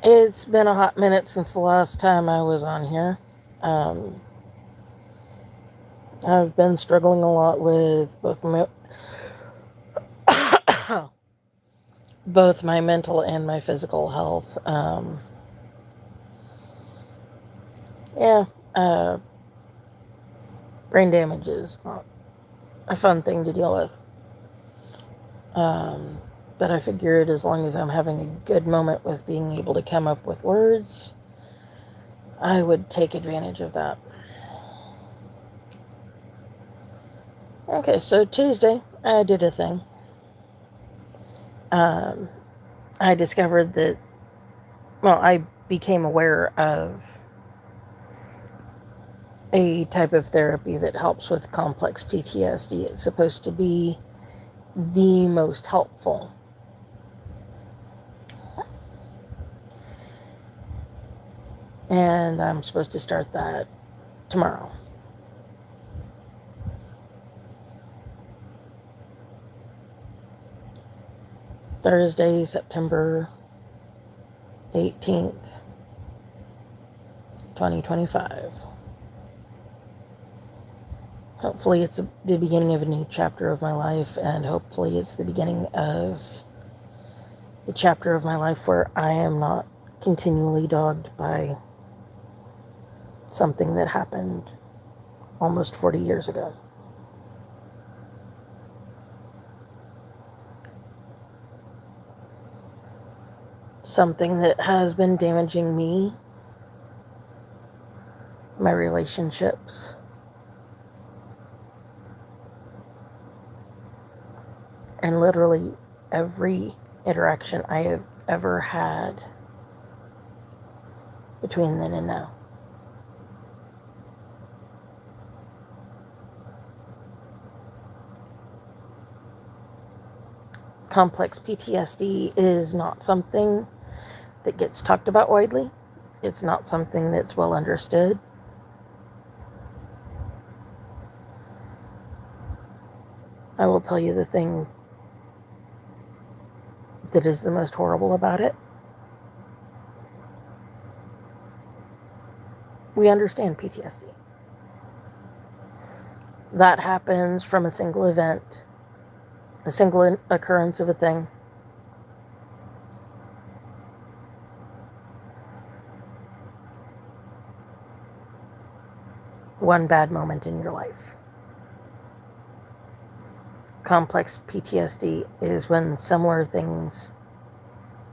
It's been a hot minute since the last time I was on here. Um, I've been struggling a lot with both my mental and my physical health. Yeah, uh, brain damage is not a fun thing to deal with. Um, but I figured as long as I'm having a good moment with being able to come up with words, I would take advantage of that. Okay, so Tuesday, I did a thing. Um, I discovered that, I became aware of a type of therapy that helps with complex PTSD. It's supposed to be the most helpful. And I'm supposed to start that tomorrow. Thursday, September 18th, 2025. Hopefully, it's the beginning of a new chapter of my life, and hopefully, it's the beginning of the chapter of my life where I am not continually dogged by something that happened almost 40 years ago. Something that has been damaging me, my relationships, and literally every interaction I have ever had between then and now. Complex PTSD is not something that gets talked about widely. It's not something that's well understood. I will tell you the thing that is the most horrible about it. We understand PTSD. That happens from a single event, a single occurrence of a thing. One bad moment in your life. Complex PTSD is when similar things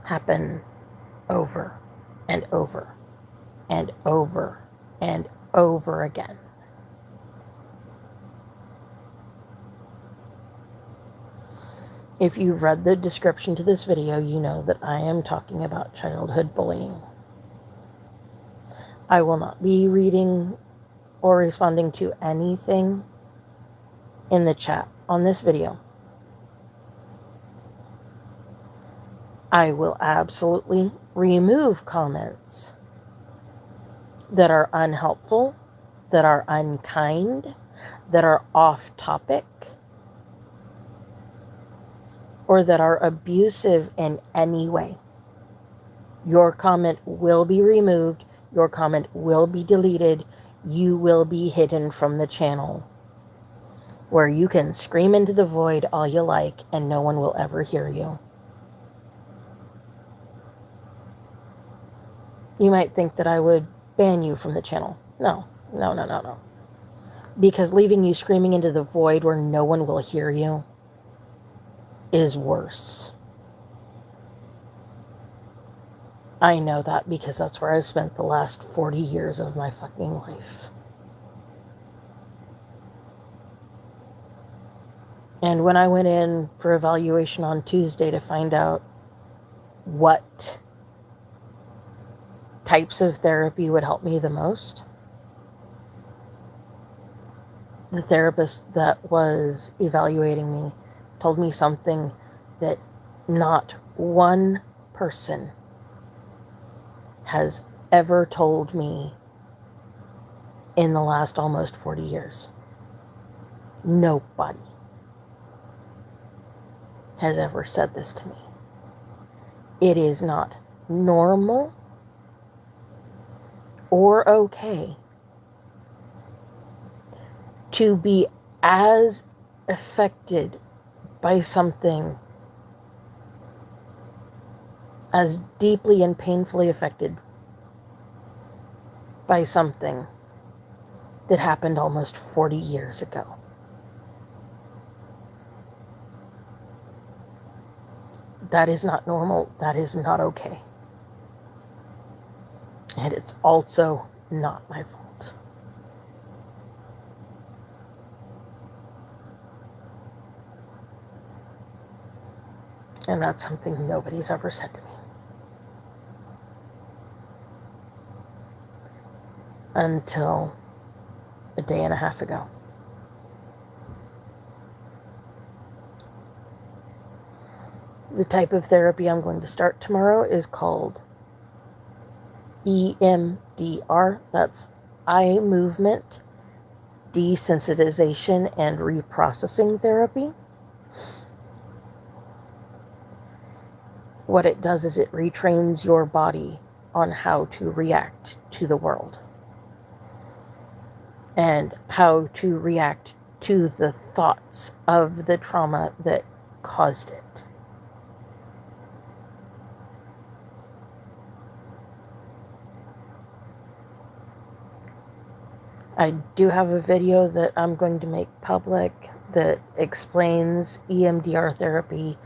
happen over and over and over and over again. If you've read the description to this video, you know that I am talking about childhood bullying. I will not be reading or responding to anything in the chat on this video. I will absolutely remove comments that are unhelpful, that are unkind, that are off topic, or that are abusive in any way. Your comment will be removed. Your comment will be deleted. You will be hidden from the channel, where you can scream into the void all you like and no one will ever hear you. You might think that I would ban you from the channel. No. Because leaving you screaming into the void where no one will hear you is worse. I know that because that's where I've spent the last 40 years of my fucking life. And when I went in for evaluation on Tuesday to find out what types of therapy would help me the most, the therapist that was evaluating me told me something that not one person has ever told me in the last almost 40 years. Nobody has ever said this to me. It is not normal or okay to be as affected by something, as deeply and painfully affected by something that happened almost 40 years ago. That is not normal. That is not okay. And it's also not my fault. And that's something nobody's ever said to me. Until a day and a half ago. The type of therapy I'm going to start tomorrow is called EMDR. That's eye movement desensitization and reprocessing therapy. What it does is it retrains your body on how to react to the world and how to react to the thoughts of the trauma that caused it. I do have a video that I'm going to make public that explains EMDR therapy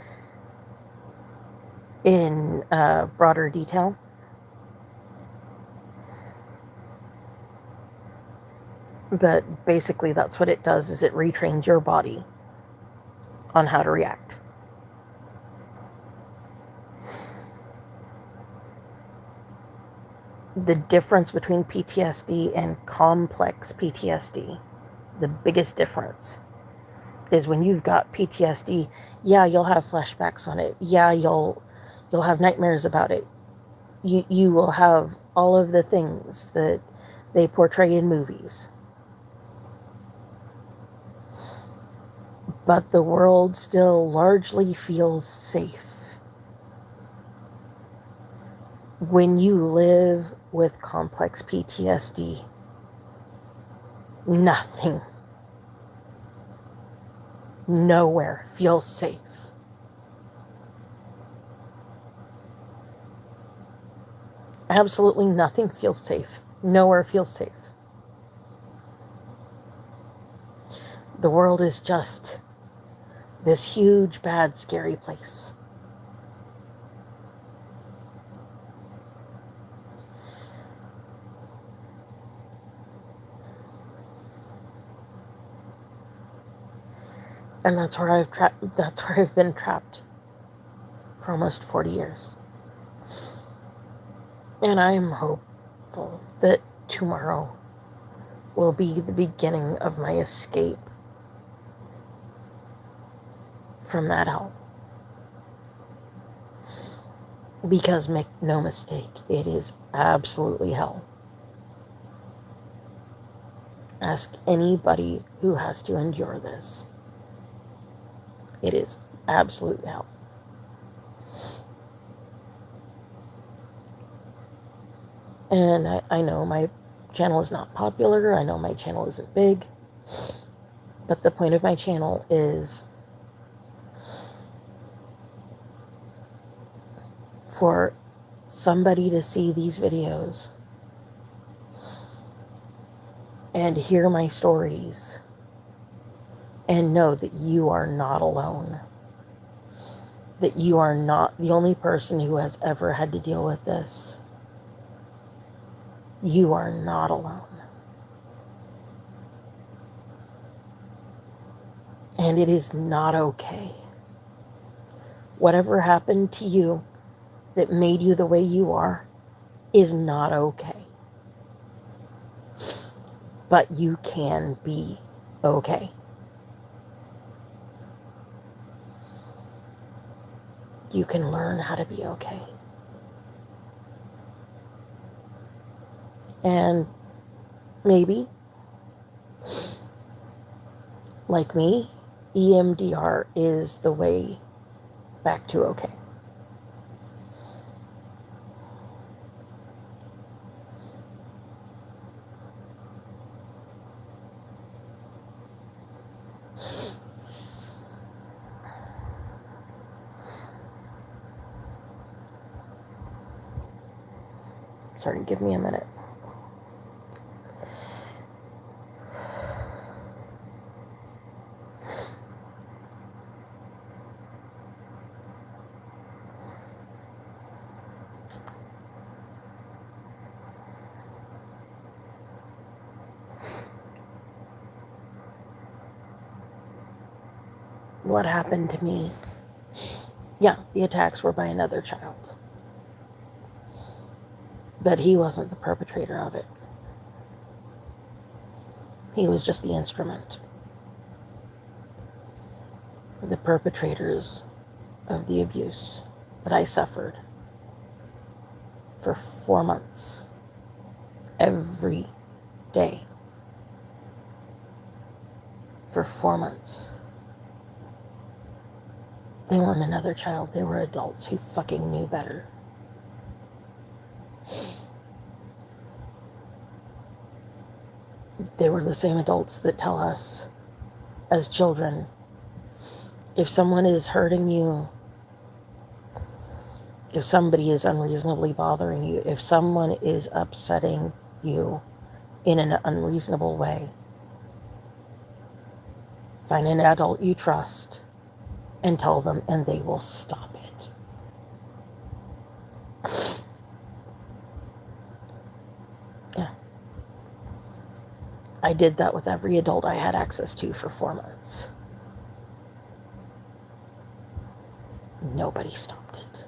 in broader detail. But basically that's what it does, is it retrains your body on how to react. The difference between PTSD and complex PTSD, the biggest difference, is when you've got PTSD, yeah, you'll have flashbacks on it. Yeah, you'll have nightmares about it. You will have all of the things that they portray in movies. But the world still largely feels safe. When you live with complex PTSD, nothing, nowhere feels safe. Absolutely nothing feels safe. Nowhere feels safe. The world is just this huge, bad, scary place. And that's where I've been trapped for almost 40 years. And I'm hopeful that tomorrow will be the beginning of my escape from that hell. Because make no mistake, it is absolutely hell. Ask anybody who has to endure this. It is absolute hell. And I know my channel is not popular. I know my channel isn't big. But the point of my channel is for somebody to see these videos and hear my stories and know that you are not alone. That you are not the only person who has ever had to deal with this. You are not alone. And it is not okay. Whatever happened to you that made you the way you are is not okay. But you can be okay. You can learn how to be okay. And maybe, like me, EMDR is the way back to okay. Sorry, give me a minute. What happened to me? Yeah, the attacks were by another child. But he wasn't the perpetrator of it. He was just the instrument. The perpetrators of the abuse that I suffered for 4 months, every day, for 4 months. They weren't another child. They were adults who fucking knew better. They were the same adults that tell us as children, if someone is hurting you, if somebody is unreasonably bothering you, if someone is upsetting you in an unreasonable way, find an adult you trust and tell them, and they will stop it. Yeah. I did that with every adult I had access to for 4 months. Nobody stopped it.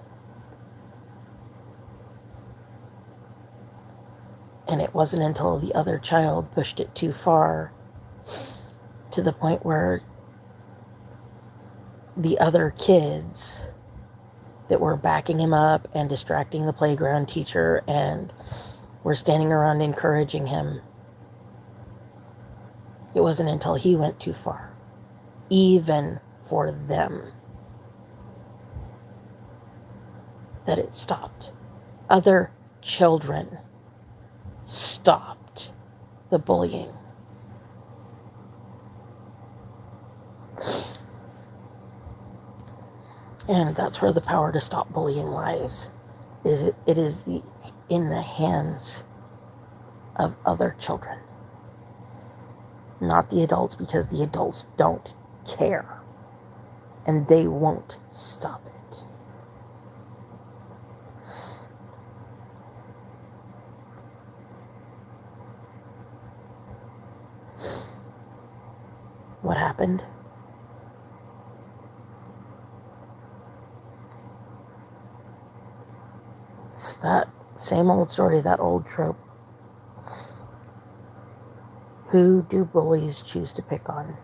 And it wasn't until the other child pushed it too far to the point where the other kids that were backing him up and distracting the playground teacher and were standing around encouraging him, it wasn't until he went too far, even for them, that it stopped. Other children stopped the bullying. And that's where the power to stop bullying lies. It is in the hands of other children, not the adults, because the adults don't care and they won't stop it. What happened? It's that same old story, that old trope. Who do bullies choose to pick on?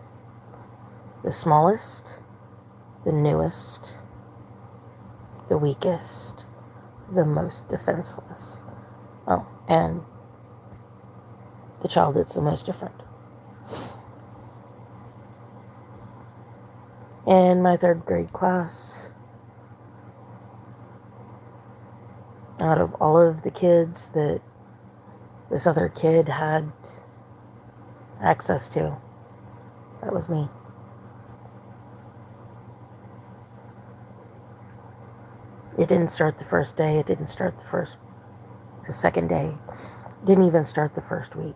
The smallest, the newest, the weakest, the most defenseless. Oh, and the child that's the most different. In my 3rd grade class, out of all of the kids that this other kid had access to, that was me. It didn't start the first day. It didn't start the second day. It didn't even start the first week.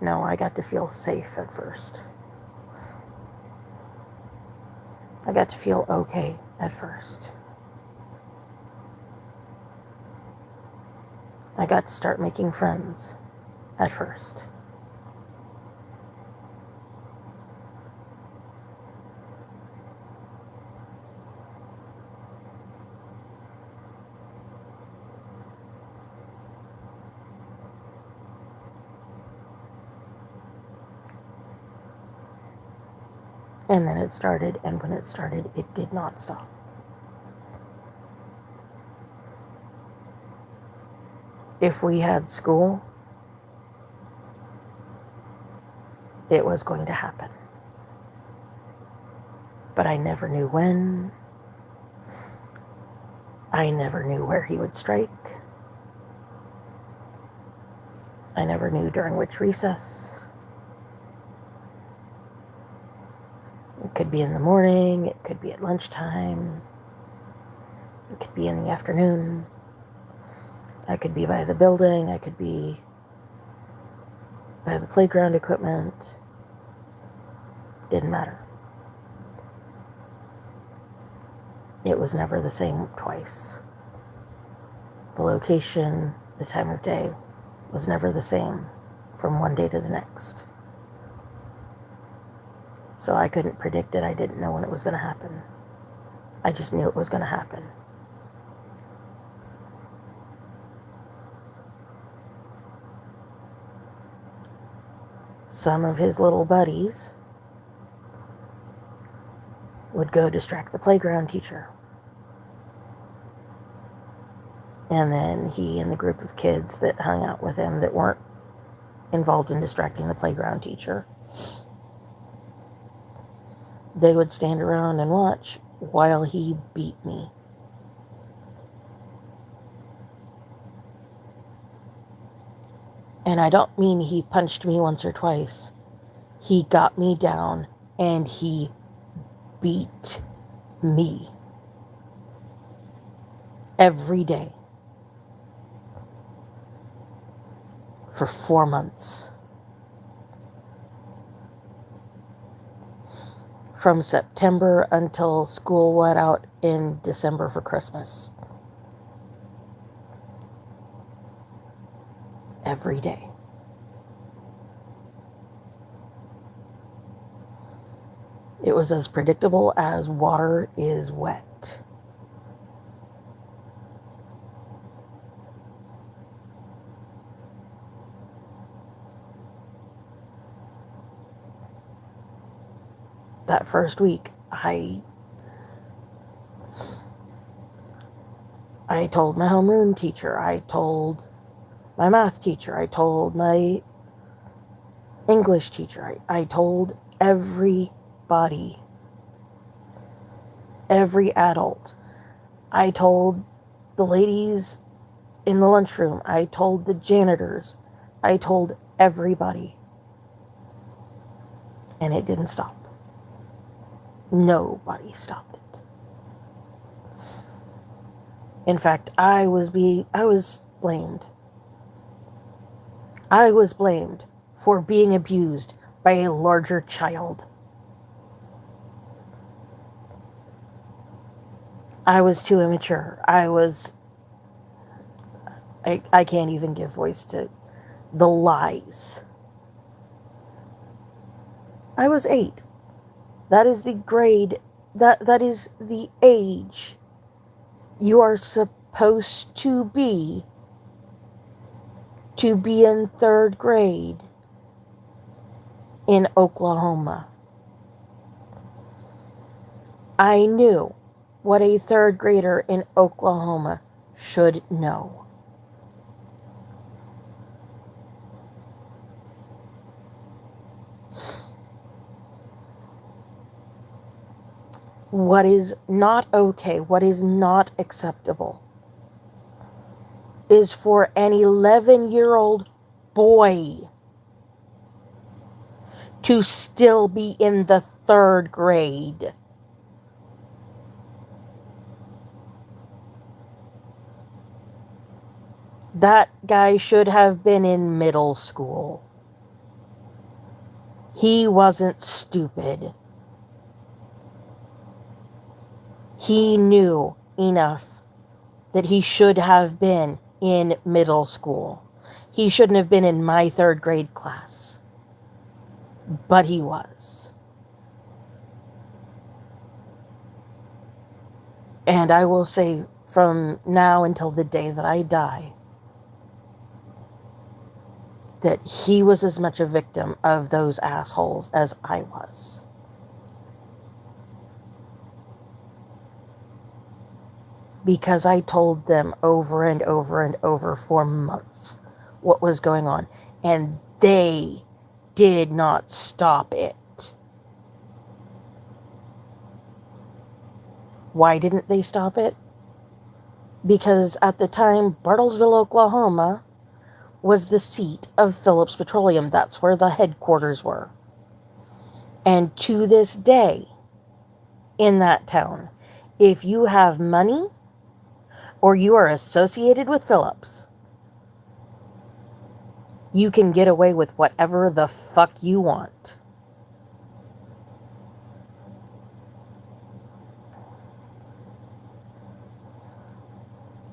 No, I got to feel safe at first. I got to feel okay at first. I got to start making friends at first. And then it started, and when it started, it did not stop. If we had school, it was going to happen. But I never knew when. I never knew where he would strike. I never knew during which recess. It could be in the morning, it could be at lunchtime, It could be in the afternoon. I could be by the building. I could be by the playground equipment. Didn't matter. It was never the same twice. The location, the time of day was never the same from one day to the next. So I couldn't predict it. I didn't know when it was going to happen. I just knew it was going to happen. Some of his little buddies would go distract the playground teacher. And then he and the group of kids that hung out with him that weren't involved in distracting the playground teacher, they would stand around and watch while he beat me. And I don't mean he punched me once or twice. He got me down and he beat me every day for 4 months. From September until school let out in December for Christmas. Every day. It was as predictable as water is wet. That first week, I told my homeroom teacher, I told my math teacher, I told my English teacher, I told everybody, every adult. I told the ladies in the lunchroom, I told the janitors, I told everybody. And it didn't stop. Nobody stopped it. In fact, I was blamed. I was blamed for being abused by a larger child. I was too immature. I can't even give voice to the lies. I was 8. That is the grade, that is the age you are supposed to be in 3rd grade in Oklahoma. I knew what a 3rd grader in Oklahoma should know. What is not okay, what is not acceptable, is for an 11-year-old boy to still be in the 3rd grade. That guy should have been in middle school. He wasn't stupid. He knew enough that he should have been in middle school. He shouldn't have been in my 3rd grade class. But he was. And I will say from now until the day that I die, that he was as much a victim of those assholes as I was. Because I told them over and over and over for months what was going on. And they did not stop it. Why didn't they stop it? Because at the time, Bartlesville, Oklahoma was the seat of Phillips Petroleum. That's where the headquarters were. And to this day, in that town, if you have money or you are associated with Phillips, you can get away with whatever the fuck you want.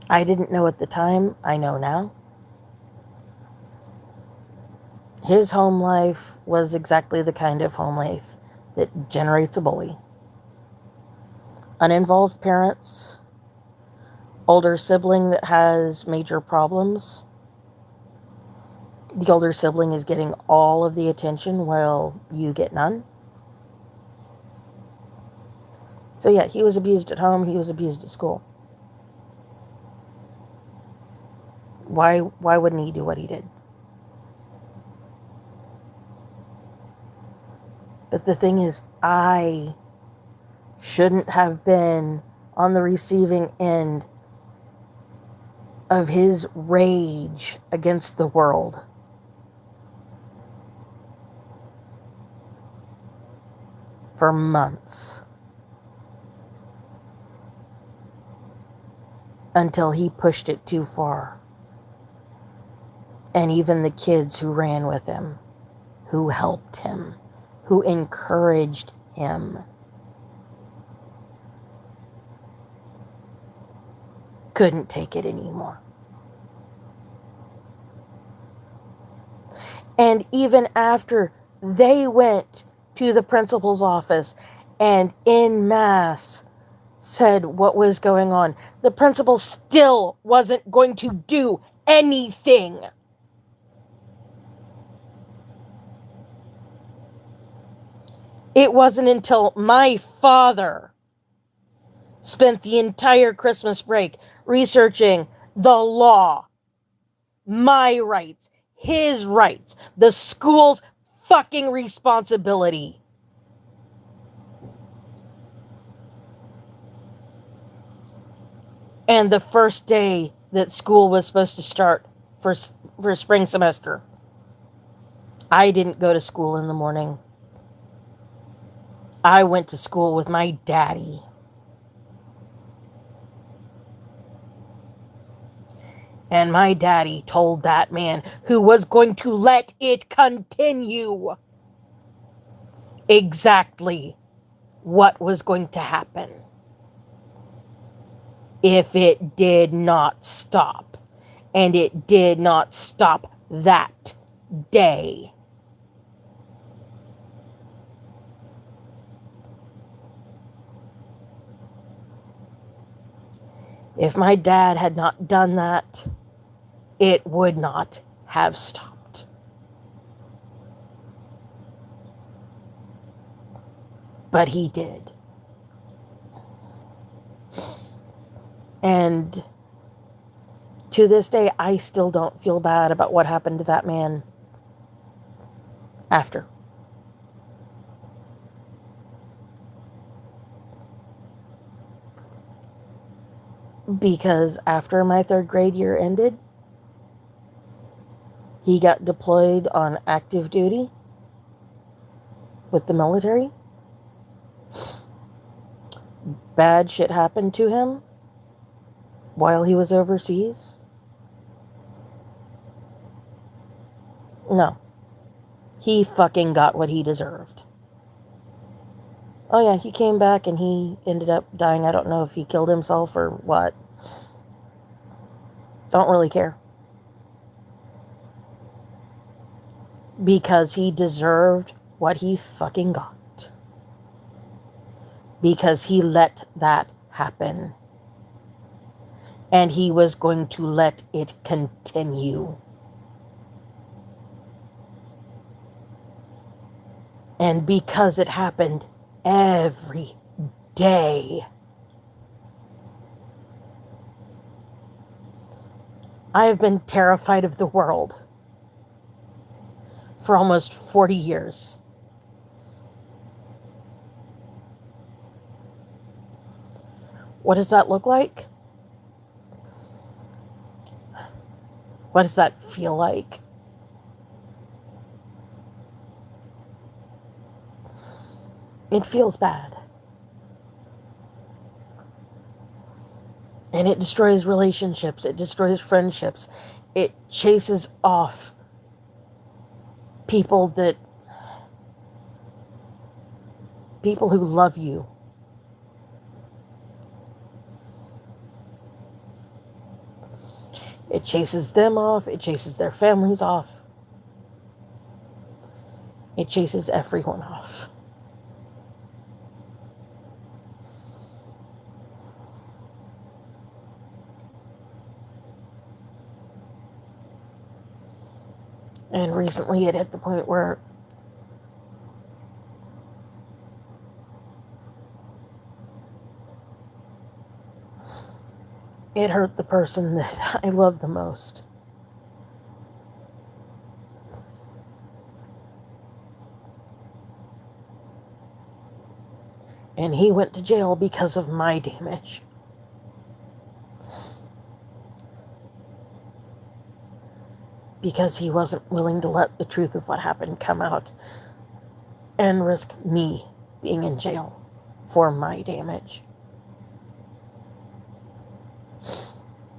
I didn't know at the time. I know now. His home life was exactly the kind of home life that generates a bully. Uninvolved parents, older sibling that has major problems. The older sibling is getting all of the attention while you get none. So yeah, he was abused at home, he was abused at school. Why wouldn't he do what he did? But the thing is, I shouldn't have been on the receiving end of his rage against the world. For months. Until he pushed it too far. And even the kids who ran with him, who helped him, who encouraged him, couldn't take it anymore. And even after they went to the principal's office and en masse said what was going on, the principal still wasn't going to do anything. It wasn't until my father spent the entire Christmas break researching the law, my rights, his rights, the school's fucking responsibility. And the first day that school was supposed to start for spring semester, I didn't go to school in the morning. I went to school with my daddy. And my daddy told that man who was going to let it continue exactly what was going to happen if it did not stop. And it did not stop that day. If my dad had not done that, it would not have stopped. But he did. And to this day, I still don't feel bad about what happened to that man after. Because after my 3rd grade year ended, he got deployed on active duty with the military. Bad shit happened to him while he was overseas. No. He fucking got what he deserved. Oh yeah, he came back and he ended up dying. I don't know if he killed himself or what. Don't really care. Because he deserved what he fucking got. Because he let that happen. And he was going to let it continue. And because it happened every day, I have been terrified of the world for almost 40 years. What does that look like? What does that feel like? It feels bad. And it destroys relationships. It destroys friendships. It chases off people who love you. It chases them off. It chases their families off. It chases everyone off. And recently it hit the point where it hurt the person that I love the most. And he went to jail because of my damage. Because he wasn't willing to let the truth of what happened come out and risk me being in jail for my damage.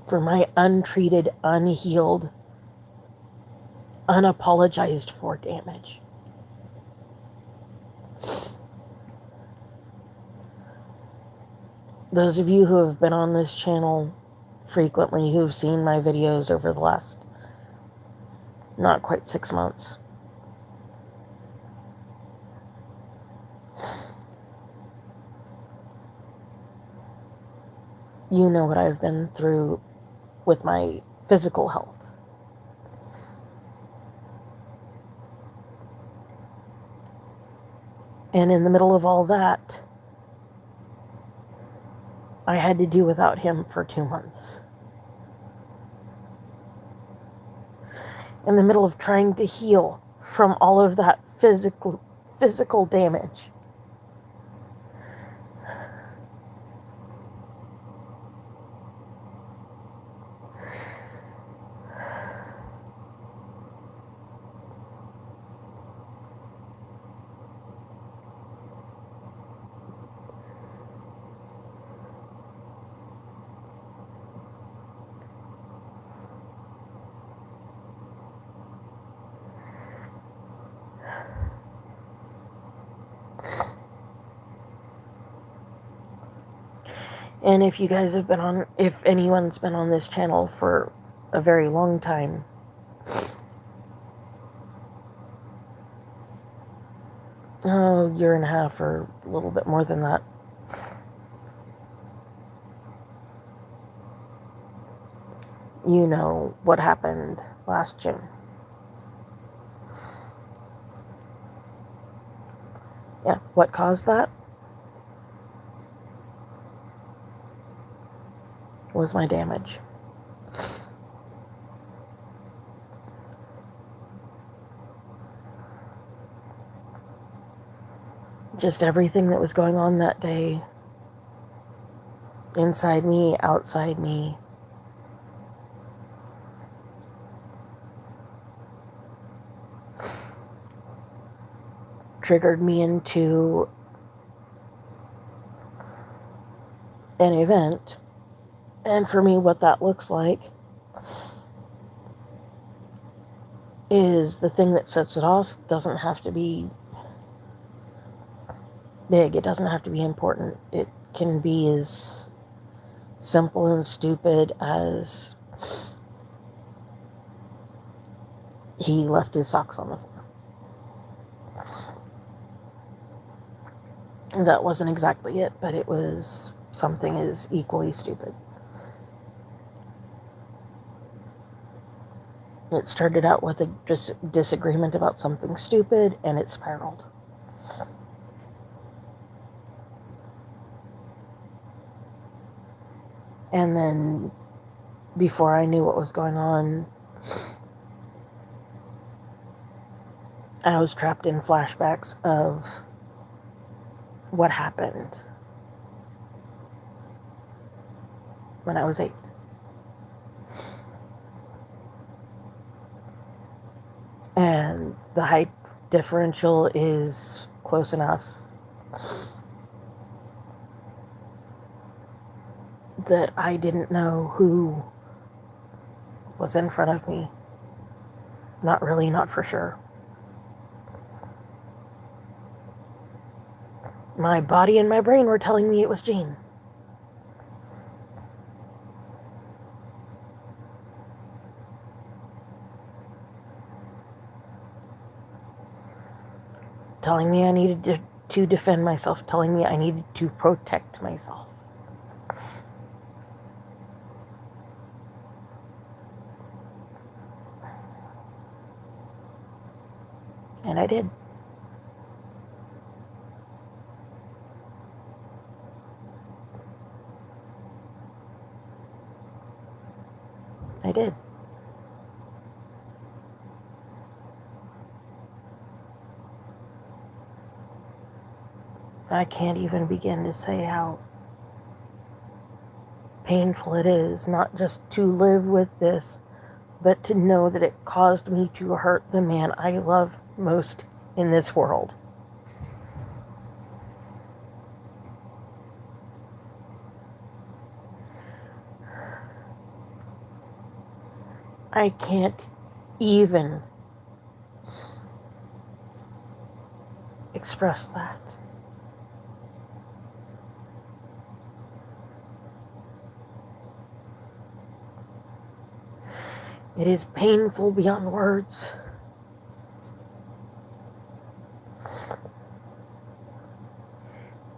For my untreated, unhealed, unapologized for damage. Those of you who have been on this channel frequently, who've seen my videos over the last not quite 6 months, you know what I've been through with my physical health. And in the middle of all that, I had to do without him for 2 months. In the middle of trying to heal from all of that physical damage. And if you guys have been on, if anyone's been on this channel for a very long time, year and a half or a little bit more than that, you know what happened last June. Yeah, what caused that was my damage. Just everything that was going on that day, inside me, outside me, triggered me into an event. And for me, what that looks like is the thing that sets it off doesn't have to be big. It doesn't have to be important. It can be as simple and stupid as he left his socks on the floor. That wasn't exactly it, but it was something as equally stupid. It started out with a disagreement about something stupid, and it spiraled. And then, before I knew what was going on, I was trapped in flashbacks of what happened when I was 8. And the height differential is close enough that I didn't know who was in front of me. Not really, not for sure. My body and my brain were telling me it was Jean. Telling me I needed to defend myself, telling me I needed to protect myself. And I did. I did. I can't even begin to say how painful it is, not just to live with this, but to know that it caused me to hurt the man I love most in this world. I can't even express that. It is painful beyond words.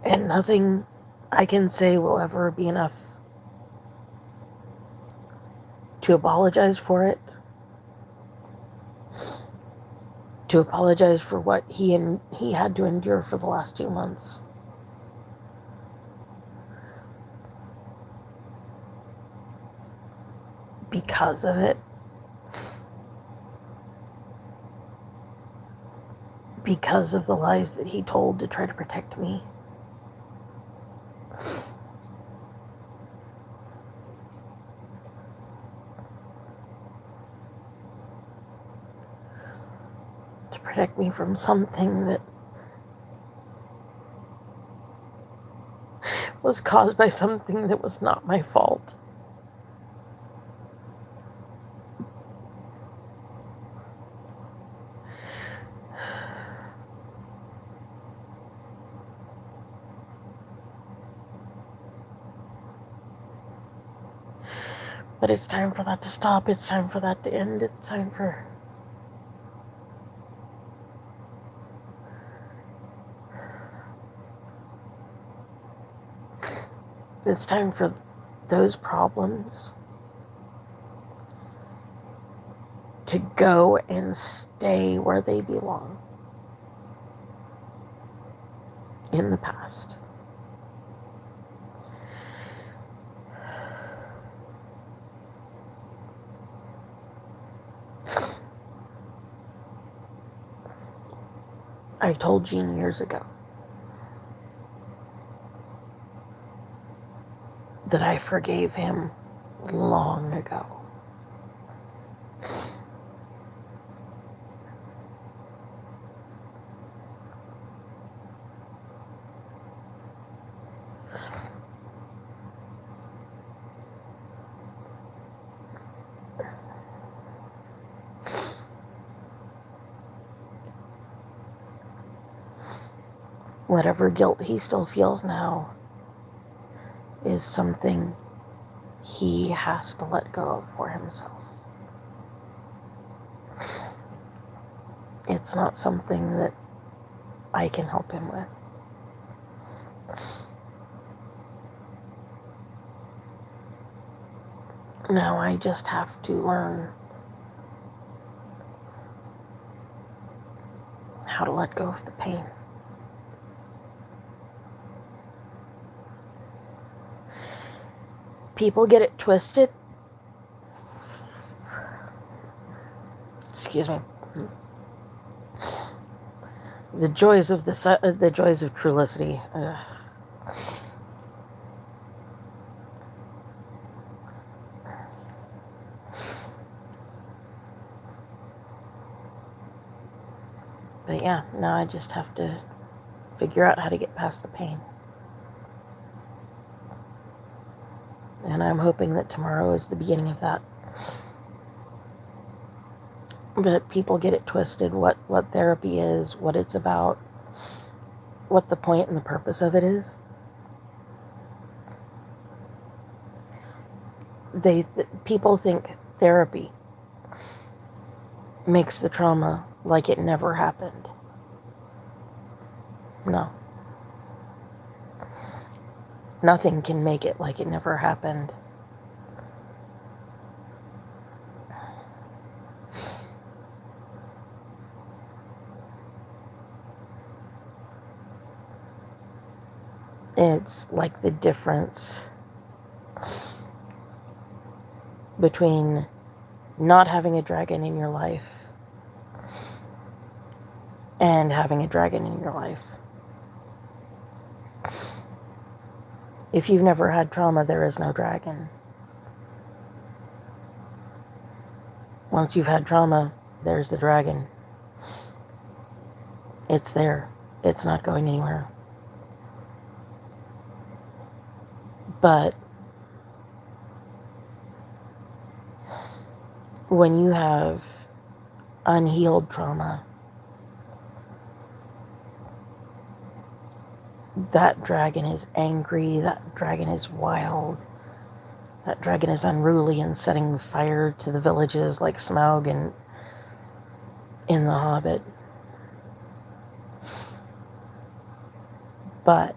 And nothing I can say will ever be enough to apologize for it. To apologize for what he had to endure for the last 2 months. Because of it. Because of the lies that he told to try to protect me. To protect me from something that was caused by something that was not my fault. But it's time for that to stop. It's time for that to end. It's time for those problems to go and stay where they belong. In the past. I told Jean years ago that I forgave him long ago. Whatever guilt he still feels now is something he has to let go of for himself. It's not something that I can help him with. Now I just have to learn how to let go of the pain. People get it twisted. Excuse me. The joys of Trulicity. But yeah, now I just have to figure out how to get past the pain. And I'm hoping that tomorrow is the beginning of that. But people get it twisted, what therapy is, what it's about, what the point and the purpose of it is. People think therapy makes the trauma like it never happened. No. Nothing can make it like it never happened. It's like the difference between not having a dragon in your life and having a dragon in your life. If you've never had trauma, there is no dragon. Once you've had trauma, there's the dragon. It's there. It's not going anywhere. But when you have unhealed trauma, that dragon is angry, that dragon is wild, that dragon is unruly and setting fire to the villages like Smaug and in The Hobbit. But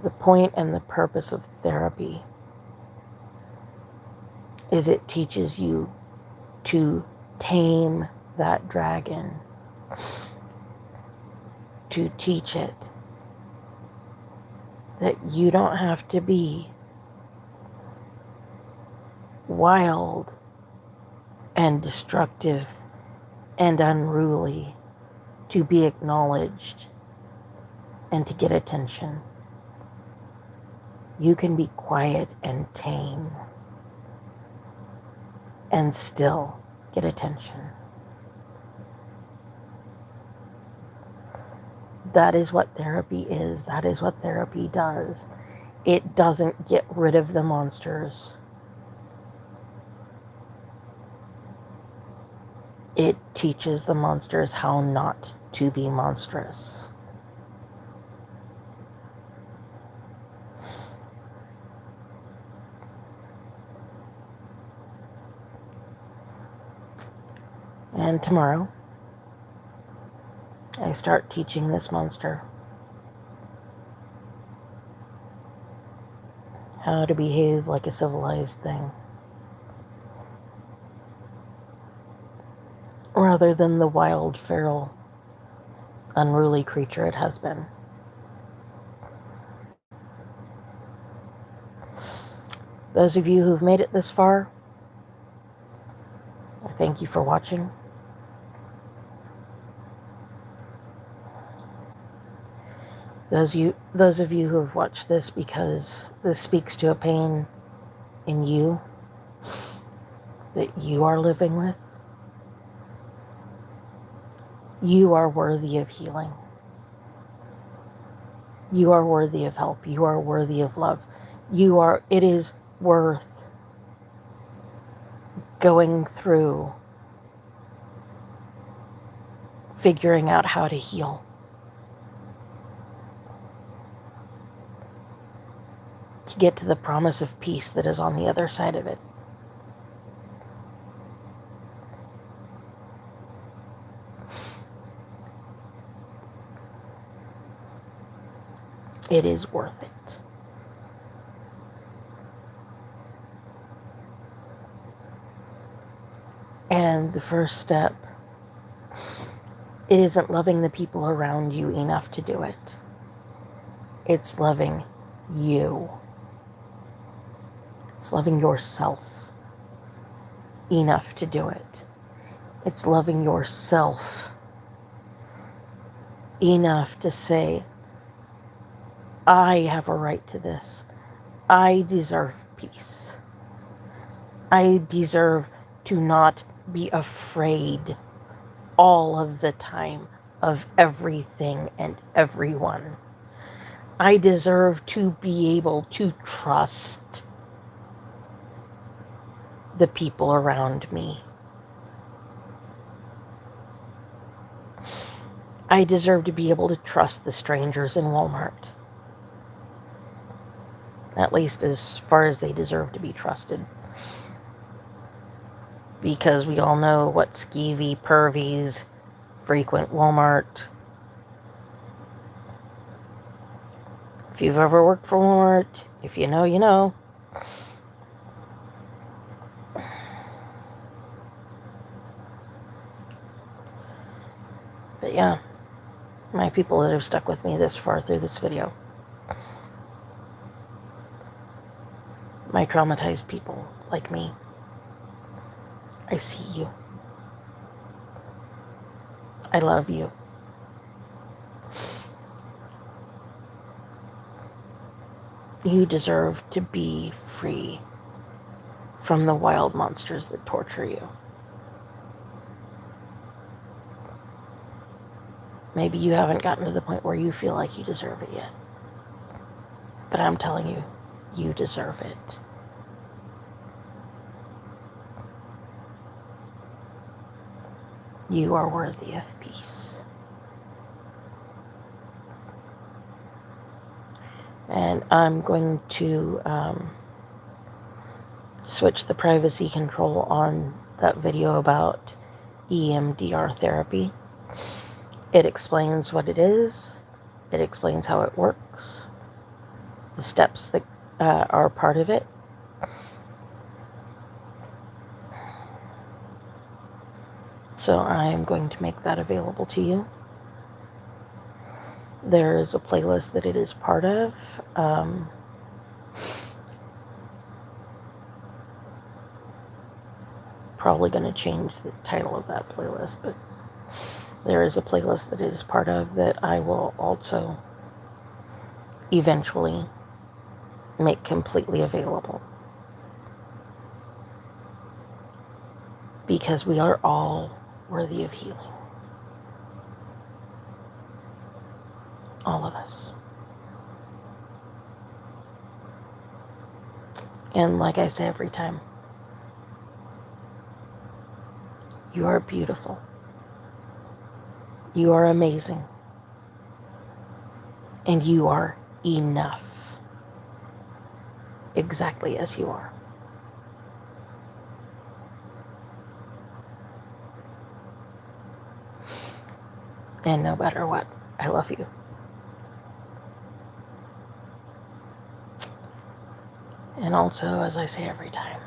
the point and the purpose of therapy is it teaches you to tame that dragon, to teach it that you don't have to be wild and destructive and unruly to be acknowledged and to get attention. You can be quiet and tame and still get attention. That is what therapy is. That is what therapy does. It doesn't get rid of the monsters. It teaches the monsters how not to be monstrous. And tomorrow, I start teaching this monster how to behave like a civilized thing, rather than the wild, feral, unruly creature it has been. Those of you who've made it this far, I thank you for watching. Those of you who have watched this because this speaks to a pain in you that you are living with, you are worthy of healing. You are worthy of help. You are worthy of love. It is worth going through figuring out how to heal. To get to the promise of peace that is on the other side of it. It is worth it. And the first step, it isn't loving the people around you enough to do it. It's loving you. It's loving yourself enough to do it. It's loving yourself enough to say, I have a right to this. I deserve peace. I deserve to not be afraid all of the time of everything and everyone. I deserve to be able to trust the people around me. I deserve to be able to trust the strangers in Walmart. At least as far as they deserve to be trusted. Because we all know what skeevy pervies frequent Walmart. If you've ever worked for Walmart, if you know, you know. But yeah, my people that have stuck with me this far through this video. My traumatized people like me. I see you. I love you. You deserve to be free from the wild monsters that torture you. Maybe you haven't gotten to the point where you feel like you deserve it yet. But I'm telling you, you deserve it. You are worthy of peace. And I'm going to switch the privacy control on that video about EMDR therapy. It explains what it is. It explains how it works. The steps that are part of it. So I'm going to make that available to you. There is a playlist that it is part of. Probably going to change the title of that playlist, but there is a playlist that it is part of that I will also eventually make completely available. Because we are all worthy of healing. All of us. And like I say every time, you are beautiful. You are amazing. And you are enough. Exactly as you are. And no matter what, I love you. And also, as I say every time,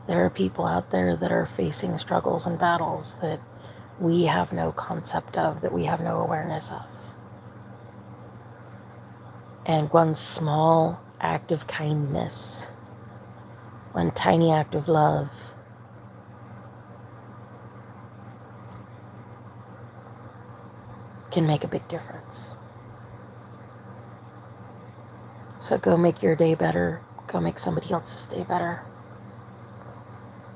there are people out there that are facing struggles and battles that we have no concept of, that we have no awareness of. And one small act of kindness, one tiny act of love, can make a big difference. So go make your day better. Go make somebody else's day better.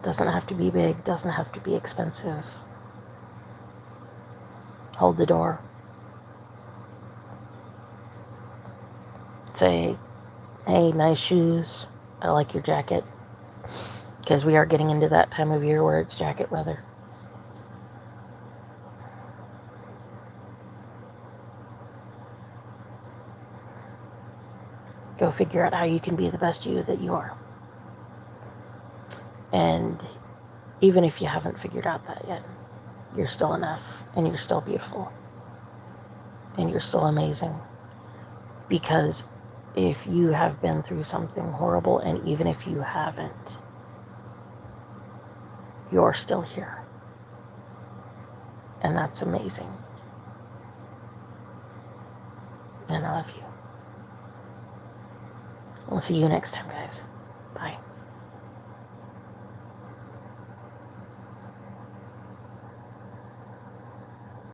Doesn't have to be big. Doesn't have to be expensive. Hold the door. Say, hey, nice shoes. I like your jacket. Because we are getting into that time of year where it's jacket weather. Go figure out how you can be the best you that you are. And even if you haven't figured out that yet, you're still enough, and you're still beautiful, and you're still amazing. Because if you have been through something horrible, and even if you haven't, you're still here. And that's amazing. And I love you. We'll see you next time, guys.